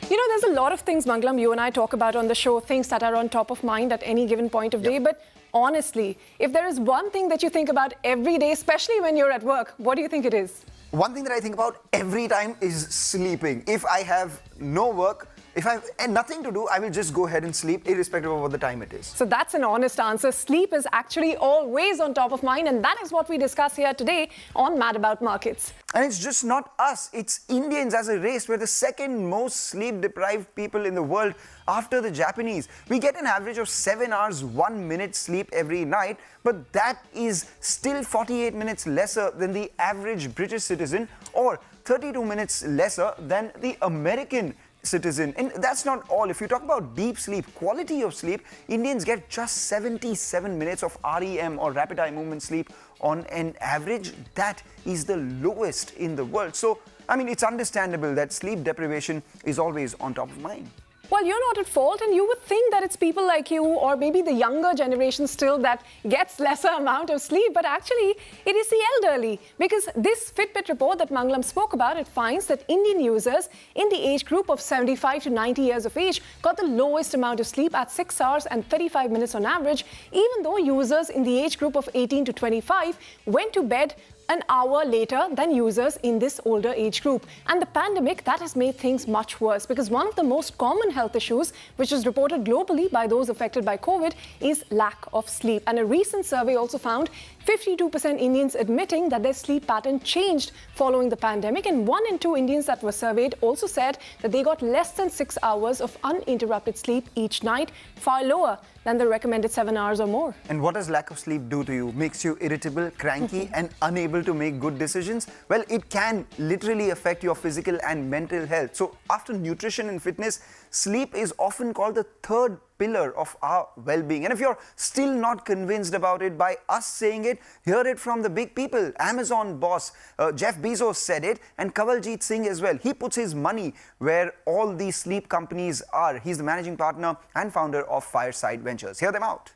You know, there's a lot of things, Mangalam, you and I talk about on the show, things that are on top of mind at any given point of day. But honestly, if there is one thing that you think about every day, especially when you're at work, what do you think it is? One thing that I think about every time is sleeping. If I have no work, if I have nothing to do, I will just go ahead and sleep, irrespective of what the time it is. So that's an honest answer. Sleep is actually always on top of mind, and that is what we discuss here today on Mad About Markets. And it's just not us, it's Indians as a race. We're the second most sleep-deprived people in the world after the Japanese. We get an average of 7 hours, 1 minute sleep every night, but that is still 48 minutes lesser than the average British citizen or 32 minutes lesser than the American citizen. And that's not all. If you talk about deep sleep, quality of sleep, Indians get just 77 minutes of REM or rapid eye movement sleep on an average. That is the lowest in the world. So, I mean, it's understandable that sleep deprivation is always on top of mind. Well, you're not at fault, and you would think that it's people like you or maybe the younger generation still that gets lesser amount of sleep, but actually it is the elderly. Because this Fitbit report that Mangalam spoke about, it finds that Indian users in the age group of 75 to 90 years of age got the lowest amount of sleep at 6 hours and 35 minutes on average, even though users in the age group of 18 to 25 went to bed an hour later than users in this older age group. And the pandemic, that has made things much worse, because one of the most common health issues, which is reported globally by those affected by COVID, is lack of sleep. And a recent survey also found 52% Indians admitting that their sleep pattern changed following the pandemic, and 1 in 2 Indians that were surveyed also said that they got less than 6 hours of uninterrupted sleep each night, far lower than the recommended 7 hours or more. And what does lack of sleep do to you? Makes you irritable, cranky, and unable to make good decisions? Well, it can literally affect your physical and mental health. So after nutrition and fitness, sleep is often called the third pillar of our well-being. And if you're still not convinced about it by us saying it, hear it from the big people. Amazon boss Jeff Bezos said it, and Kanwaljit Singh as well. He puts his money where all these sleep companies are. He's the managing partner and founder of Fireside Ventures. Hear them out.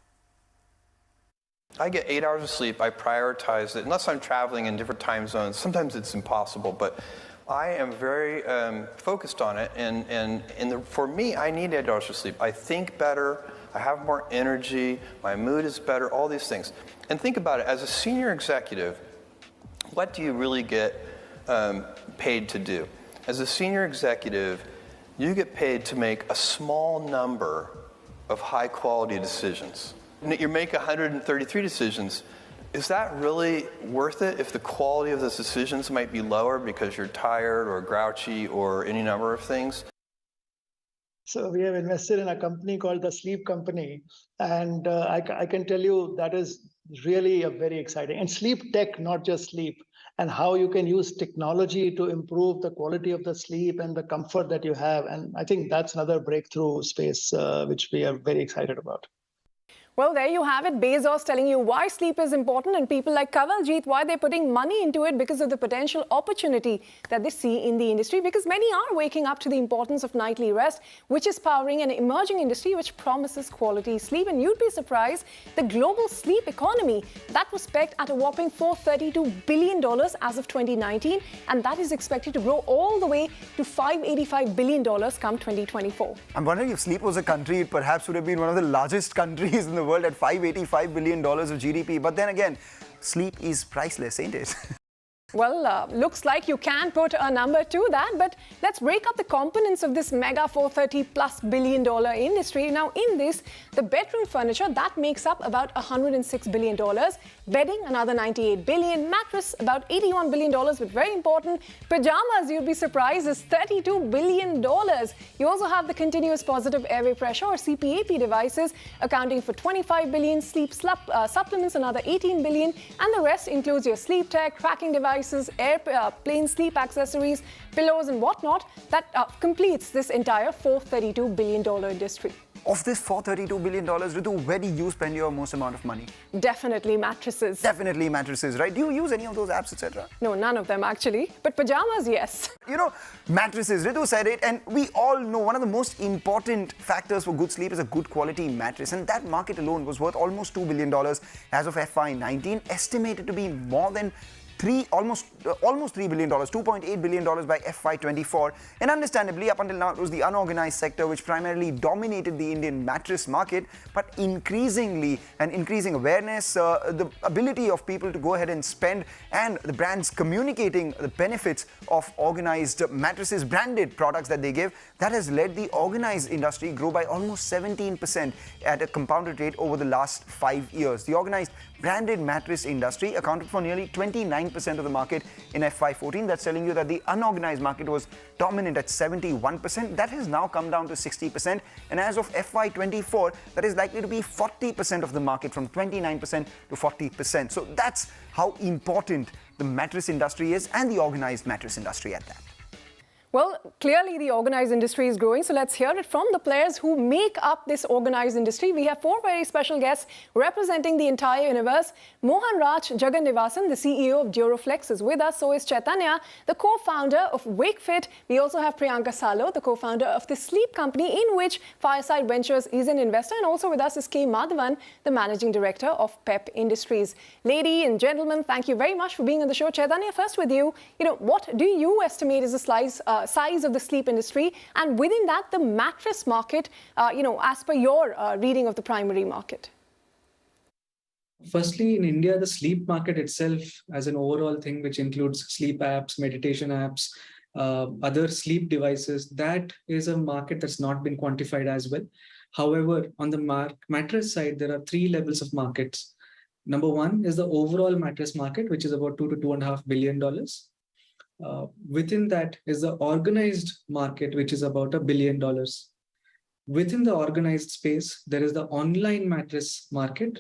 I get 8 hours of sleep. I prioritize it. Unless I'm traveling in different time zones, sometimes it's impossible, but I am very focused on it, and for me, I need 8 hours of sleep. I think better, I have more energy, my mood is better, all these things. And think about it, as a senior executive, what do you really get paid to do? As a senior executive, you get paid to make a small number of high-quality decisions. You make 133 decisions. Is that really worth it if the quality of those decisions might be lower because you're tired or grouchy or any number of things? So we have invested in a company called the Sleep Company, and I can tell you that is really a very exciting. And sleep tech, not just sleep, and how you can use technology to improve the quality of the sleep and the comfort that you have. And I think that's another breakthrough space which we are very excited about. Well, there you have it. Bezos telling you why sleep is important, and people like Kanwaljit, why they're putting money into it because of the potential opportunity that they see in the industry, because many are waking up to the importance of nightly rest, which is powering an emerging industry which promises quality sleep. And you'd be surprised, the global sleep economy, that was pegged at a whopping $432 billion as of 2019, and that is expected to grow all the way to $585 billion come 2024. I'm wondering if sleep was a country, it perhaps would have been one of the largest countries in the world at $585 billion of GDP. But then again, sleep is priceless, ain't it? Well, looks like you can put a number to that, but let's break up the components of this mega $430+ billion industry. Now, in this, the bedroom furniture, that makes up about $106 billion, bedding, another $98 billion, mattress, about $81 billion, but very important, pajamas, you'd be surprised, is $32 billion. You also have the continuous positive airway pressure, or CPAP devices, accounting for $25 billion, sleep supplements, another $18 billion, and the rest includes your sleep tech, tracking devices, airplane sleep accessories, pillows and whatnot, that completes this entire $432 billion industry. Of this $432 billion, Ritu, where do you spend your most amount of money? Definitely mattresses. Definitely mattresses, right? Do you use any of those apps, etc.? No, none of them actually. But pajamas, yes. You know, mattresses, Ritu said it, and we all know one of the most important factors for good sleep is a good quality mattress. And that market alone was worth almost $2 billion as of FY19, estimated to be more than almost $3 billion, $2.8 billion by FY24. And understandably, up until now, it was the unorganized sector which primarily dominated the Indian mattress market. But increasingly, and increasing awareness, the ability of people to go ahead and spend, and the brands communicating the benefits of organized mattresses, branded products that they give, that has led the organized industry grow by almost 17% at a compounded rate over the last 5 years. The organized branded mattress industry accounted for nearly 29% of the market in FY14. That's telling you that the unorganized market was dominant at 71%. That has now come down to 60%. And as of FY24, that is likely to be 40% of the market, from 29% to 40%. So that's how important the mattress industry is, and the organized mattress industry at that. Well, clearly the organized industry is growing, so let's hear it from the players who make up this organized industry. We have 4 very special guests representing the entire universe. Mohan Raj Jagannivasan, the CEO of Duroflex, is with us. So is Chaitanya, the co-founder of WakeFit. We also have Priyanka Salo, the co-founder of the sleep company in which Fireside Ventures is an investor. And also with us is K. Madhavan, the managing director of PEP Industries. Ladies and gentlemen, thank you very much for being on the show. Chaitanya, first with you. What do you estimate is the size of the sleep industry, and within that, the mattress market, as per your reading of the primary market? Firstly, in India, the sleep market itself as an overall thing, which includes sleep apps, meditation apps, other sleep devices, that is a market that's not been quantified as well. However, on the mattress side, there are 3 levels of markets. Number 1 is the overall mattress market, which is about $2 to $2.5 billion. Within that is the organized market, which is about $1 billion. Within the organized space, there is the online mattress market,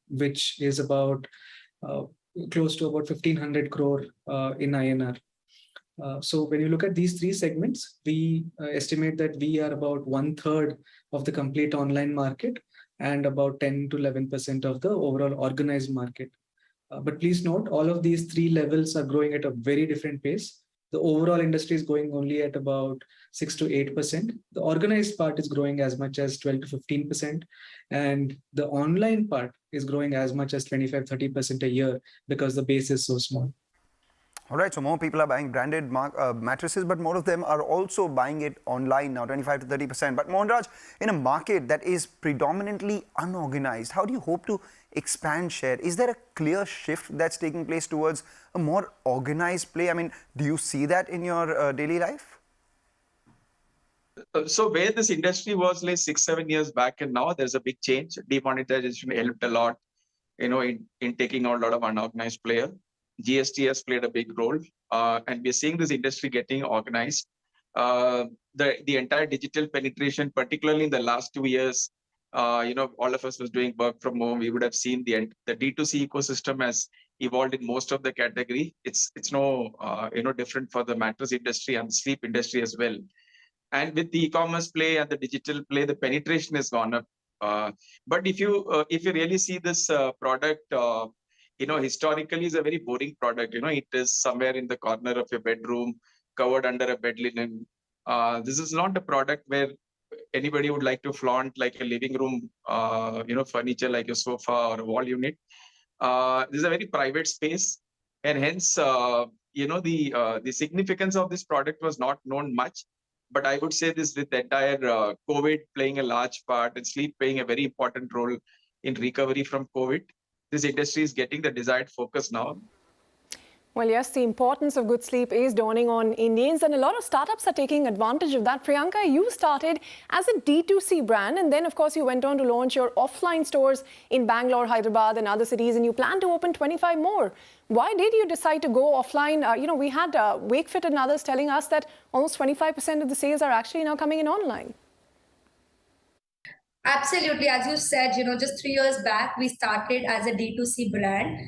which is about close to about 1,500 crore in INR. So when you look at these 3 segments, we estimate that we are about 1/3 of the complete online market and about 10 to 11% of the overall organized market. But please note, all of these 3 levels are growing at a very different pace. The overall industry is going only at about 6 to 8%. The organized part is growing as much as 12 to 15%. And the online part is growing as much as 25-30% a year because the base is so small. All right, so more people are buying branded mattresses, but more of them are also buying it online now, 25 to 30%. But Mohanraj, in a market that is predominantly unorganized, how do you hope to expand share? Is there a clear shift that's taking place towards a more organized play? I mean, do you see that in your daily life? So where this industry was like 6-7 years back, and now there's a big change. Demonetization helped a lot, in taking out a lot of unorganized player. GST has played a big role, and we're seeing this industry getting organized. The entire digital penetration, particularly in the last 2 years, all of us was doing work from home. We would have seen the D2C ecosystem has evolved in most of the category. It's no different for the mattress industry and sleep industry as well. And with the e-commerce play and the digital play, the penetration has gone up. But if you really see this product, historically is a very boring product. It is somewhere in the corner of your bedroom, covered under a bed linen. This is not a product where anybody would like to flaunt like a living room, furniture like a sofa or a wall unit. This is a very private space, and hence, the significance of this product was not known much. But I would say this, with the entire COVID playing a large part and sleep playing a very important role in recovery from COVID, this industry is getting the desired focus now. Well, yes, the importance of good sleep is dawning on Indians, and a lot of startups are taking advantage of that. Priyanka, you started as a D2C brand, and then, of course, you went on to launch your offline stores in Bangalore, Hyderabad, and other cities, and you plan to open 25 more. Why did you decide to go offline? We had WakeFit and others telling us that almost 25% of the sales are actually now coming in online. Absolutely. As you said, just 3 years back, we started as a D2C brand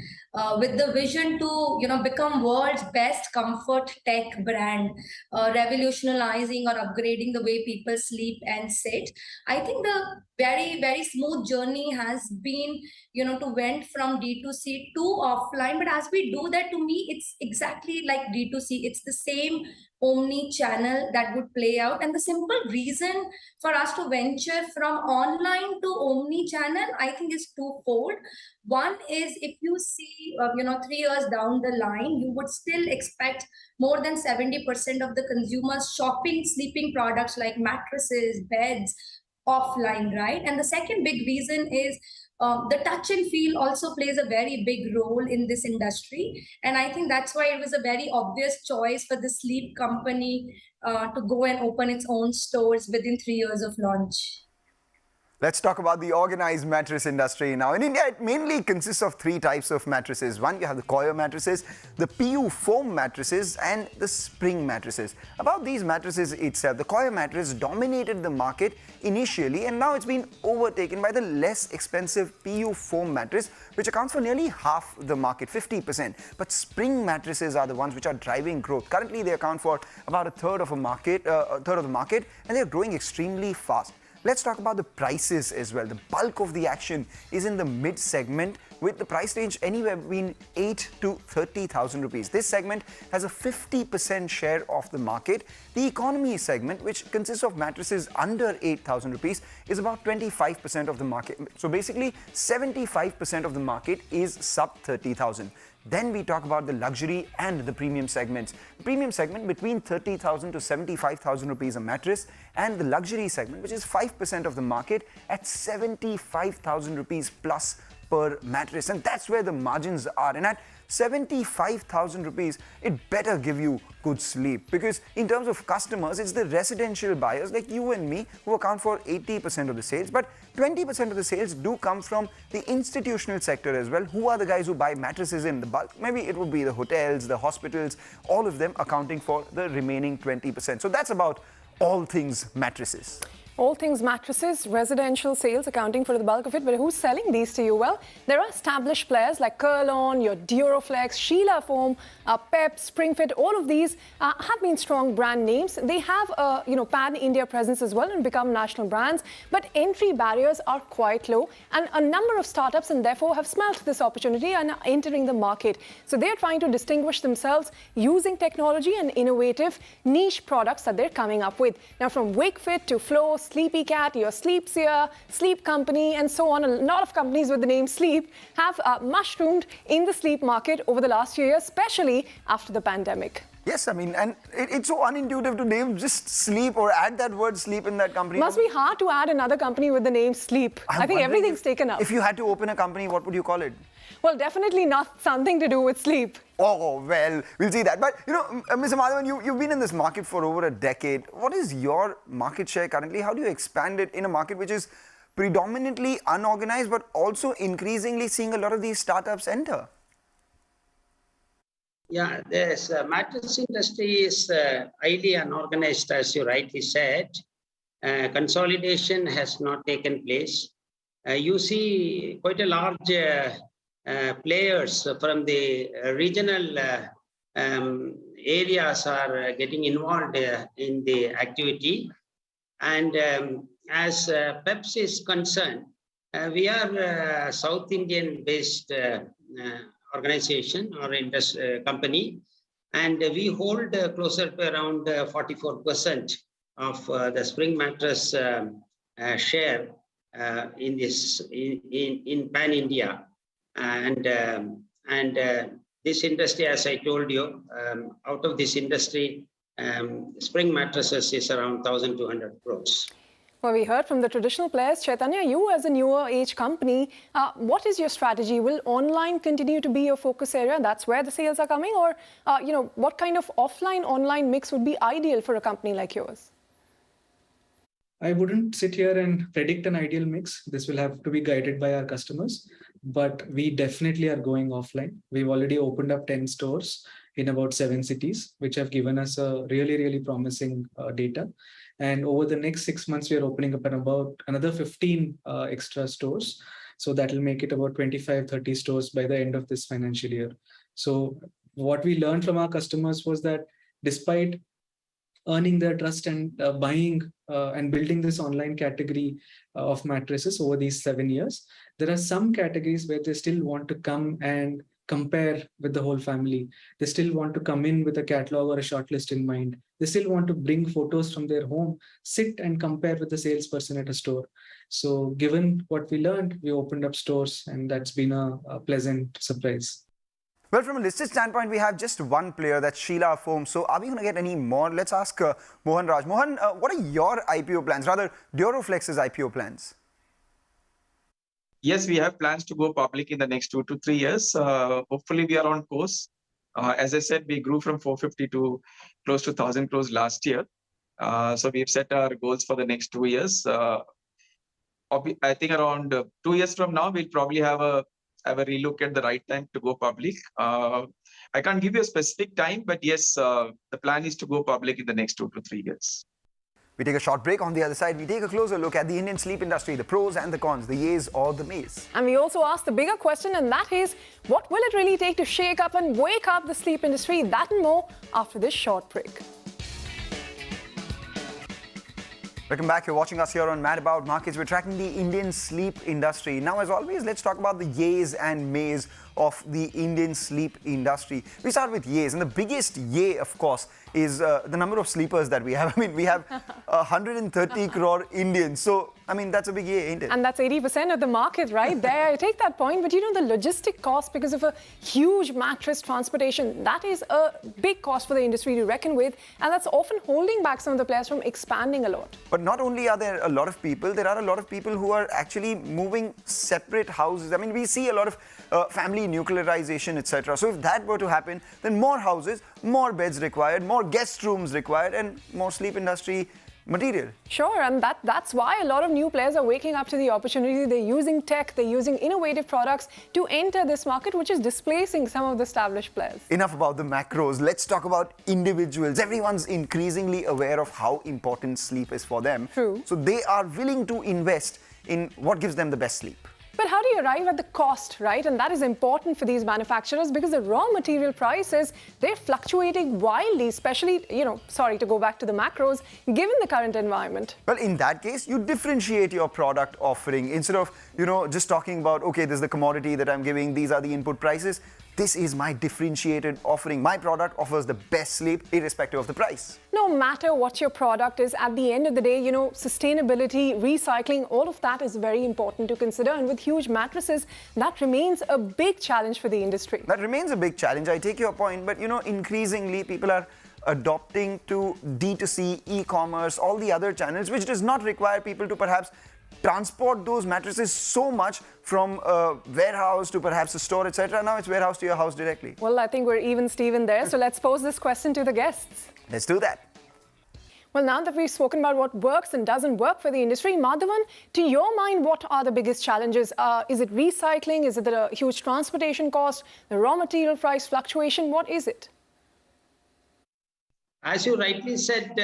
with the vision to, become world's best comfort tech brand, revolutionizing or upgrading the way people sleep and sit. I think the very, very smooth journey has been, to went from D2C to offline. But as we do that, to me, it's exactly like D2C. It's the same omni-channel that would play out. And the simple reason for us to venture from online to omni-channel, I think, is twofold. One is, if you see see, 3 years down the line, you would still expect more than 70% of the consumers shopping sleeping products like mattresses, beds, offline, right? And the second big reason is the touch and feel also plays a very big role in this industry. And I think that's why it was a very obvious choice for the sleep company to go and open its own stores within 3 years of launch. Let's talk about the organized mattress industry now. In India, it mainly consists of three types of mattresses. One, you have the coir mattresses, the PU foam mattresses, and the spring mattresses. About these mattresses itself, the coir mattress dominated the market initially, and now it's been overtaken by the less expensive PU foam mattress, which accounts for nearly half the market, 50%. But spring mattresses are the ones which are driving growth. Currently, they account for about a third of the market, and they're growing extremely fast. Let's talk about the prices as well. The bulk of the action is in the mid segment, with the price range anywhere between 8 to 30,000 rupees. This segment has a 50% share of the market. The economy segment, which consists of mattresses under 8,000 rupees, is about 25% of the market. So basically, 75% of the market is sub 30,000. Then we talk about the luxury and the premium segments. The premium segment between 30,000 to 75,000 rupees a mattress, and the luxury segment, which is 5% of the market, at 75,000 rupees plus per mattress. And that's where the margins are. And at 75,000 rupees, it better give you good sleep, because in terms of customers, it's the residential buyers like you and me who account for 80% of the sales, but 20% of the sales do come from the institutional sector as well. Who are the guys who buy mattresses in the bulk? Maybe it would be the hotels, the hospitals, all of them accounting for the remaining 20%. So that's about all things mattresses. All things mattresses, residential sales accounting for the bulk of it. But who's selling these to you? Well, there are established players like Kurlon, your Duroflex, Sheila Foam, Pep, Springfit. All of these have been strong brand names. They have a pan-India presence as well and become national brands. But entry barriers are quite low, and a number of startups and therefore have smelt this opportunity and are entering the market. So they're trying to distinguish themselves using technology and innovative niche products that they're coming up with. Now, from WakeFit to Flow, Sleepy Cat, your Sleepseer, Sleep Company, and so on. A lot of companies with the name Sleep have mushroomed in the sleep market over the last few years, especially after the pandemic. Yes, I mean, and it's so unintuitive to name just Sleep or add that word Sleep in that company. Must be hard to add another company with the name Sleep. I think everything's taken up. If you had to open a company, what would you call it? Well, definitely not something to do with sleep. Oh, well, we'll see that. But, Mr. Madhavan, you've been in this market for over a decade. What is your market share currently? How do you expand it in a market which is predominantly unorganized, but also increasingly seeing a lot of these startups enter? Yeah, this mattress industry is highly unorganized, as you rightly said. Consolidation has not taken place. You see quite a large players from the regional areas are getting involved in the activity. And as PEPS is concerned, we are a South Indian based organization or company, and we hold closer to around 44% of the spring mattress share in Pan India. And this industry, as I told you, out of this industry, spring mattresses is around 1,200 crores. Well, we heard from the traditional players. Chaitanya, you as a newer age company, what is your strategy? Will online continue to be your focus area? That's where the sales are coming? Or, what kind of offline-online mix would be ideal for a company like yours? I wouldn't sit here and predict an ideal mix. This will have to be guided by our customers, but we definitely are going offline. We've already opened up 10 stores in about 7 cities, which have given us a really, really promising data. And over the next 6 months, we are opening up about another 15 extra stores. So that will make it about 25, 30 stores by the end of this financial year. So what we learned from our customers was that despite earning their trust and buying and building this online category of mattresses over these 7 years, there are some categories where they still want to come and compare with the whole family. They still want to come in with a catalog or a shortlist in mind. They still want to bring photos from their home, sit and compare with the salesperson at a store. So given what we learned, we opened up stores, and that's been a pleasant surprise. Well, from a listed standpoint, we have just one player, that's Sheela Foam. So are we going to get any more? Let's ask Mohan Raj. Mohan, what are your IPO plans, rather Duroflex's IPO plans? Yes, we have plans to go public in the next 2 to 3 years. Hopefully, we are on course. As I said, we grew from 450 to close to 1,000 crores last year. So we've set our goals for the next 2 years. I think around 2 years from now, we'll probably have a relook at the right time to go public. I can't give you a specific time, but yes, the plan is to go public in the next 2 to 3 years. We take a short break. On the other side, we take a closer look at the Indian sleep industry, the pros and the cons, the yays or the mays. And we also ask the bigger question, and that is, what will it really take to shake up and wake up the sleep industry? That and more after this short break. Welcome back. You're watching us here on Mad About Markets. We're tracking the Indian sleep industry. Now, as always, let's talk about the yays and mays of the Indian sleep industry. We start with yays, and the biggest yay, of course, is the number of sleepers that we have. I mean, we have 130 crore Indians. So, I mean, that's a big yay, ain't it? And that's 80% of the market right there. I take that point, but you know, the logistic cost because of a huge mattress transportation, that is a big cost for the industry to reckon with, and that's often holding back some of the players from expanding a lot. But not only are there a lot of people, there are a lot of people who are actually moving separate houses. I mean, we see a lot of family nuclearization, etc. So if that were to happen, then more houses, more beds required, more guest rooms required, and more sleep industry material. Sure, and that's why a lot of new players are waking up to the opportunity. They're using tech, they're using innovative products to enter this market, which is displacing some of the established players. Enough about the macros. Let's talk about individuals. Everyone's increasingly aware of how important sleep is for them. True. So they are willing to invest in what gives them the best sleep. But how do you arrive at the cost, right? And that is important for these manufacturers because the raw material prices, they're fluctuating wildly, especially, sorry to go back to the macros, given the current environment. Well, in that case, you differentiate your product offering. Instead of, just talking about, okay, this is the commodity that I'm giving, these are the input prices. This is my differentiated offering. My product offers the best sleep irrespective of the price. No matter what your product is, at the end of the day, sustainability, recycling, all of that is very important to consider. And with huge mattresses, that remains a big challenge for the industry. That remains a big challenge. I take your point. But, increasingly people are adopting to D2C, e-commerce, all the other channels, which does not require people to perhaps transport those mattresses so much from a warehouse to perhaps a store, etc. Now it's warehouse to your house directly. Well, I think we're even, Stephen, there. So let's pose this question to the guests. Let's do that. Well, now that we've spoken about what works and doesn't work for the industry, Madhavan, to your mind, what are the biggest challenges? Is it recycling? Is it the huge transportation cost? The raw material price fluctuation? What is it? As you rightly said,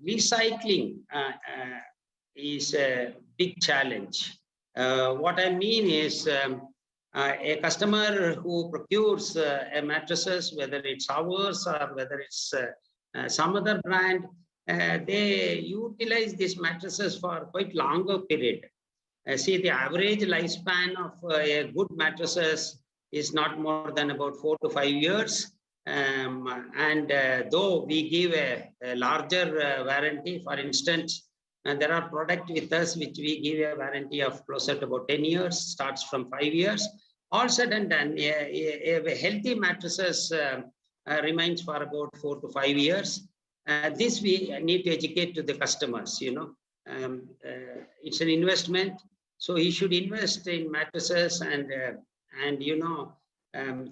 recycling is a big challenge. What I mean is a customer who procures a mattresses, whether it's ours or whether it's some other brand, they utilize these mattresses for quite longer period. See, the average lifespan of a good mattresses is not more than about 4 to 5 years. Though we give a larger warranty, for instance, there are products with us which we give a warranty of closer to about 10 years, starts from 5 years. All said and done, a healthy mattresses remains for about 4 to 5 years. This we need to educate to the customers, it's an investment. So he should invest in mattresses and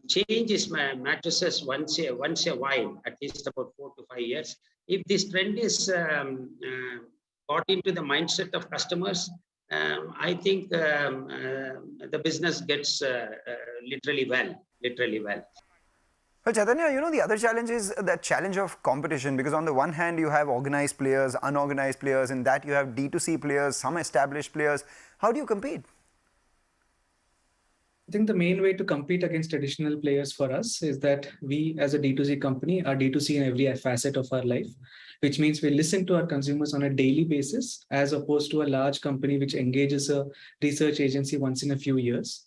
change his mattresses once a while, at least about 4 to 5 years. If this trend is got into the mindset of customers, I think the business gets literally well. Well, Chaitanya, the other challenge is that challenge of competition, because on the one hand, you have organized players, unorganized players, and that you have D2C players, some established players. How do you compete? I think the main way to compete against traditional players for us is that we, as a D2C company, are D2C in every facet of our life, which means we listen to our consumers on a daily basis, as opposed to a large company which engages a research agency once in a few years.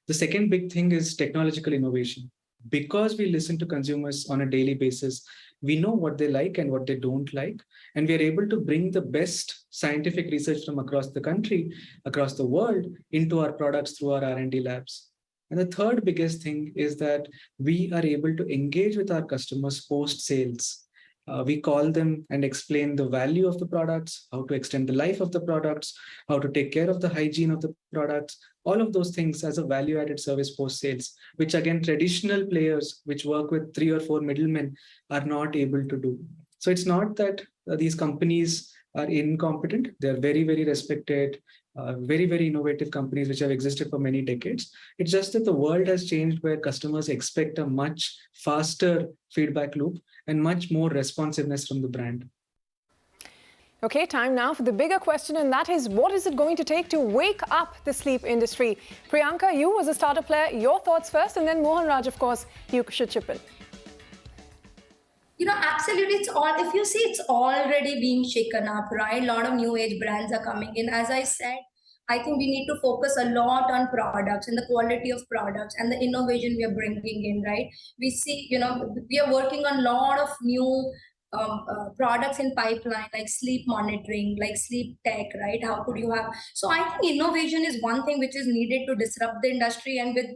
The second big thing is technological innovation. Because we listen to consumers on a daily basis, we know what they like and what they don't like, and we are able to bring the best scientific research from across the country, across the world, into our products through our R&D labs. And the third biggest thing is that we are able to engage with our customers post-sales. We call them and explain the value of the products, how to extend the life of the products, how to take care of the hygiene of the products, all of those things as a value-added service post-sales, which again, traditional players which work with 3 or 4 middlemen are not able to do. So it's not that these companies are incompetent. They're very, very respected, very, very innovative companies which have existed for many decades. It's just that the world has changed where customers expect a much faster feedback loop and much more responsiveness from the brand. Okay, time now for the bigger question, and that is, what is it going to take to wake up the sleep industry? Priyanka, you as a startup player, your thoughts first, and then Mohan Raj, of course, you should chip in. Absolutely. If you see, it's already being shaken up, right? A lot of new age brands are coming in. As I said, I think we need to focus a lot on products and the quality of products and the innovation we are bringing in, right? We see, we are working on a lot of new products in pipeline, like sleep monitoring, like sleep tech, right? How could you have? So I think innovation is one thing which is needed to disrupt the industry. And with,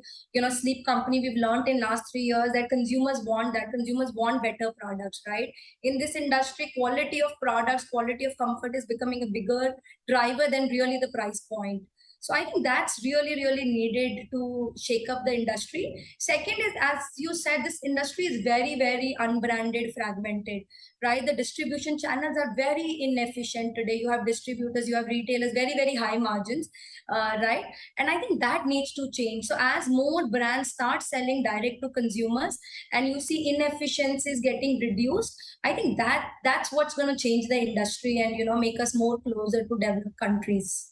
sleep company, we've learned in last 3 years that consumers want that. Consumers want better products, right? In this industry, quality of products, quality of comfort is becoming a bigger driver than really the price point. So I think that's really, really needed to shake up the industry. Second is, as you said, this industry is very, very unbranded, fragmented, right? The distribution channels are very inefficient today. You have distributors, you have retailers, very, very high margins, right? And I think that needs to change. So as more brands start selling direct to consumers and you see inefficiencies getting reduced, I think that's what's going to change the industry and, make us more closer to developed countries.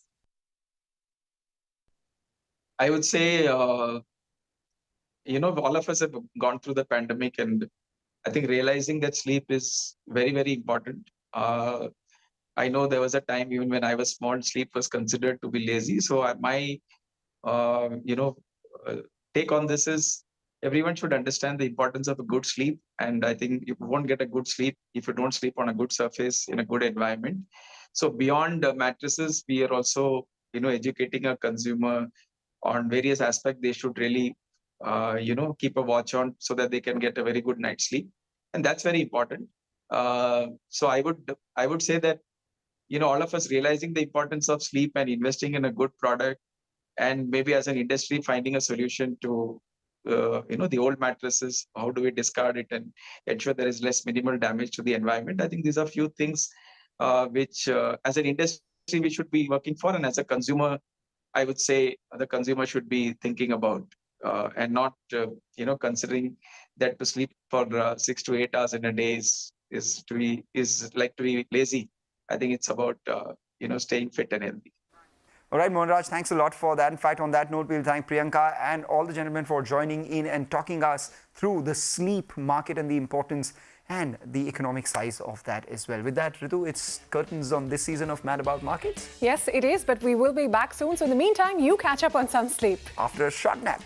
I would say, all of us have gone through the pandemic, and I think realizing that sleep is very, very important. I know there was a time even when I was small, sleep was considered to be lazy. So my, take on this is everyone should understand the importance of a good sleep. And I think you won't get a good sleep if you don't sleep on a good surface in a good environment. So beyond mattresses, we are also, educating our consumer on various aspects. They should really, keep a watch on so that they can get a very good night's sleep. And that's very important. So I would say that, all of us realizing the importance of sleep and investing in a good product, and maybe as an industry finding a solution to, the old mattresses, how do we discard it and ensure there is less minimal damage to the environment? I think these are a few things which as an industry we should be working for. And as a consumer, I would say the consumer should be thinking about and not, considering that to sleep for 6 to 8 hours in a day is to be lazy. I think it's about, staying fit and healthy. All right, Mohan Raj, thanks a lot for that. In fact, on that note, we'll thank Priyanka and all the gentlemen for joining in and talking us through the sleep market and the importance and the economic size of that as well. With that, Ritu, it's curtains on this season of Mad About Markets. Yes, it is, but we will be back soon. So in the meantime, you catch up on some sleep. After a short nap.